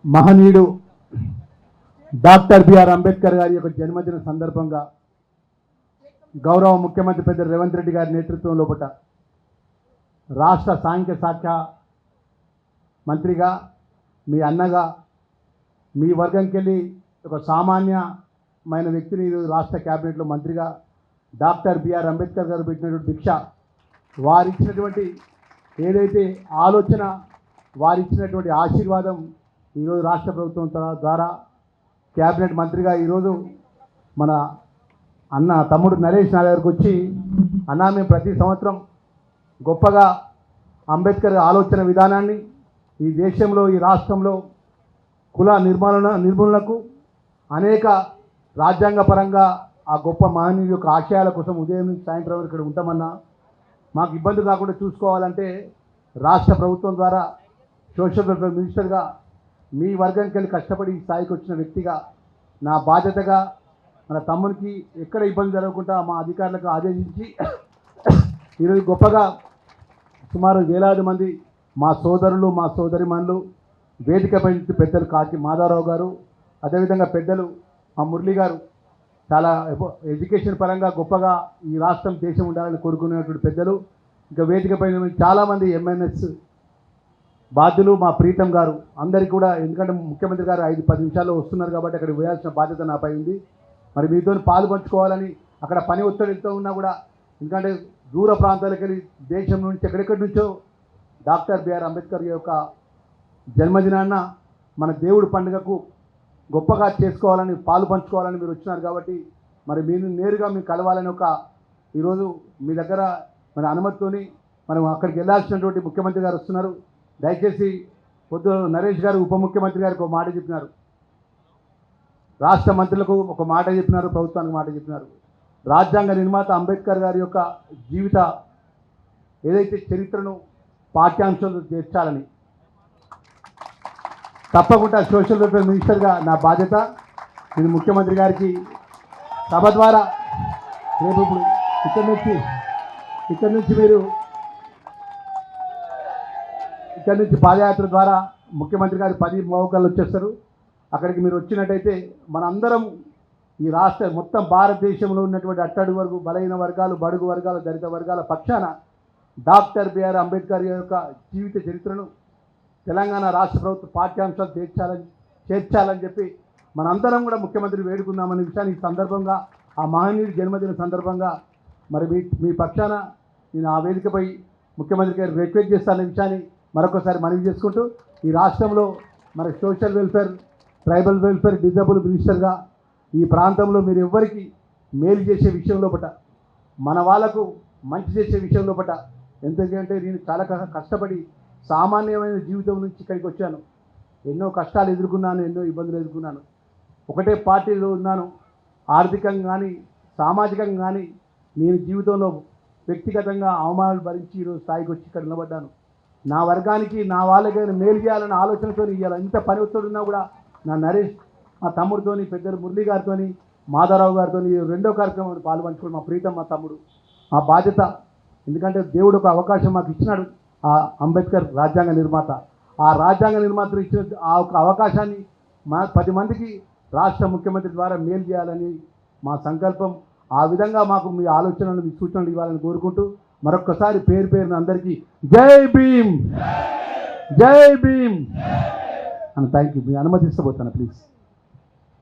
మహనీయుడు doctor BR Ambedkar గారి యొక్క జన్మదిన సందర్భంగా గౌరవ ముఖ్యమంత్రి పెద్ద రేవంత్ రెడ్డి గారి నేతృత్వం లోపల రాష్ట్ర సాంఘిక శాఖ మంత్రిగా మీ అన్నగా మీ వర్గంకి వెళ్ళి ఒక సామాన్యమైన వ్యక్తిని రాష్ట్ర క్యాబినెట్లో మంత్రిగా డాక్టర్ బిఆర్ అంబేద్కర్ గారు పెట్టినటువంటి భిక్ష వారిచ్చినటువంటి ఏదైతే ఆలోచన వారిచ్చినటువంటి ఆశీర్వాదం ఈరోజు రాష్ట్ర ప్రభుత్వం ద్వారా క్యాబినెట్ మంత్రిగా ఈరోజు మన అన్న తమ్ముడు నరేష్ నా దగ్గరకు వచ్చి అన్న మేము ప్రతి సంవత్సరం గొప్పగా అంబేద్కర్ ఆలోచన విధానాన్ని ఈ దేశంలో ఈ రాష్ట్రంలో కుల నిర్మూలనకు అనేక రాజ్యాంగపరంగా ఆ గొప్ప మహనీయుల యొక్క ఆశయాల కోసం ఉదయం నుంచి సాయంత్రం వరకు ఇక్కడ ఉంటామన్నా మాకు ఇబ్బంది కాకుండా చూసుకోవాలంటే రాష్ట్ర ప్రభుత్వం ద్వారా సోషల్ వెల్ఫేర్ మినిస్టర్గా మీ వర్గానికి వెళ్ళి కష్టపడి ఈ స్థాయికి వచ్చిన వ్యక్తిగా నా బాధ్యతగా మన తమ్మునికి ఎక్కడ ఇబ్బంది జరగకుండా మా అధికారులకు ఆదేశించి ఈరోజు గొప్పగా సుమారు వేలాది మంది మా సోదరులు మా సోదరిమణులు వేదికపై పెద్దలు కాకి మాధవరావు గారు అదేవిధంగా పెద్దలు మా మురళి గారు చాలా ఎడ్యుకేషన్ పరంగా గొప్పగా ఈ రాష్ట్రం దేశం ఉండాలని కోరుకునేటువంటి పెద్దలు ఇంకా వేదికపై చాలామంది ఎంఎన్ఎస్ బాధ్యులు మా ప్రీతం గారు అందరికీ కూడా ఎందుకంటే ముఖ్యమంత్రి గారు 5-10 నిమిషాల్లో వస్తున్నారు కాబట్టి అక్కడ వేయాల్సిన బాధ్యత నాపై ఉంది మరి మీతో పాలు పంచుకోవాలని అక్కడ పని ఒత్తిడి ఎంత ఉన్నా కూడా ఎందుకంటే దూర ప్రాంతాలకు వెళ్ళి దేశం నుంచి ఎక్కడెక్కడి నుంచో డాక్టర్ బిఆర్ అంబేద్కర్ యొక్క జన్మదినాన్న మన దేవుడి పండుగకు గొప్పగా చేసుకోవాలని పాలు పంచుకోవాలని మీరు వచ్చినారు కాబట్టి మరి మీరు నేరుగా మీకు కలవాలని ఒక ఈరోజు మీ దగ్గర మన అనుమతితోని మనం అక్కడికి వెళ్ళాల్సినటువంటి ముఖ్యమంత్రి గారు వస్తున్నారు దయచేసి పొద్దు నరేష్ గారు ఉప ముఖ్యమంత్రి గారికి ఒక మాట చెప్పినారు రాష్ట్ర మంత్రులకు ఒక మాట చెప్పినారు ప్రభుత్వానికి మాట చెప్పినారు రాజ్యాంగ నిర్మాత అంబేద్కర్ గారి యొక్క జీవిత ఏదైతే చరిత్రను పాఠ్యాంశాలు చేర్చాలని తప్పకుండా సోషల్ వెల్ఫేర్ మినిస్టర్గా నా బాధ్యత నేను ముఖ్యమంత్రి గారికి సభ ద్వారా రేపు ఇప్పుడు ఇక్కడి నుంచి పాదయాత్ర ద్వారా ముఖ్యమంత్రి గారు 10 మోకాళ్ళు వచ్చేస్తారు అక్కడికి మీరు వచ్చినట్టయితే మనందరం ఈ రాష్ట్ర మొత్తం భారతదేశంలో ఉన్నటువంటి అట్టడుగు వరకు బలహీన వర్గాలు బడుగు వర్గాలు దళిత వర్గాల పక్షాన డాక్టర్ బిఆర్ అంబేద్కర్ యొక్క జీవిత చరిత్రను తెలంగాణ రాష్ట్ర ప్రభుత్వ పాఠ్యాంశాలు చేర్చాలని చెప్పి మనందరం కూడా ముఖ్యమంత్రి వేడుకుందామనే విషయాన్ని ఈ సందర్భంగా ఆ మహనీయుడి జన్మదిన సందర్భంగా మరి మీ పక్షాన నేను ఆ వేదికపై ముఖ్యమంత్రి గారు రిక్వెస్ట్ చేస్తాననే విషయాన్ని మరొకసారి మనవి చేసుకుంటూ ఈ రాష్ట్రంలో మరి social welfare tribal welfare disable మినిస్టర్గా ఈ ప్రాంతంలో మీరు ఎవ్వరికి మేలు చేసే విషయంలో పట మన వాళ్ళకు మంచి చేసే విషయంలో పట ఎందుకంటే నేను చాలా కష్టపడి సామాన్యమైన జీవితం నుంచి ఇక్కడికి వచ్చాను ఎన్నో కష్టాలు ఎదుర్కొన్నాను ఎన్నో ఇబ్బందులు ఎదుర్కొన్నాను ఒకటే పార్టీలో ఉన్నాను ఆర్థికంగా కానీ సామాజికంగా కానీ నేను జీవితంలో వ్యక్తిగతంగా అవమానాలు భరించి ఈరోజు స్థాయికి వచ్చి ఇక్కడ నిలబడ్డాను నా వర్గానికి నా వాళ్ళకైనా మేలు చేయాలన్న ఆలోచనతో ఇవాళ ఇంత పని ఒత్తిడున్నా కూడా నా నరేష్ మా తమ్ముడితోని పెద్దలు మురళి గారితో మాధవరావు గారితో రెండో కార్యక్రమంలో పాల్పంచుకోవడం మా ప్రీతం మా తమ్ముడు మా బాధ్యత ఎందుకంటే దేవుడు ఒక అవకాశం మాకు ఇచ్చినాడు ఆ అంబేద్కర్ రాజ్యాంగ నిర్మాత ఆ రాజ్యాంగ నిర్మాతలు ఇచ్చిన ఆ ఒక అవకాశాన్ని 10 మందికి రాష్ట్ర ముఖ్యమంత్రి ద్వారా మేలు చేయాలని మా సంకల్పం ఆ విధంగా మాకు మీ ఆలోచనలు మీ సూచనలు ఇవ్వాలని కోరుకుంటూ మరొక్కసారి పేరున అందరికీ జై భీమ్ అని థ్యాంక్ యూ మీ అనుమతిస్తబోతాను ప్లీజ్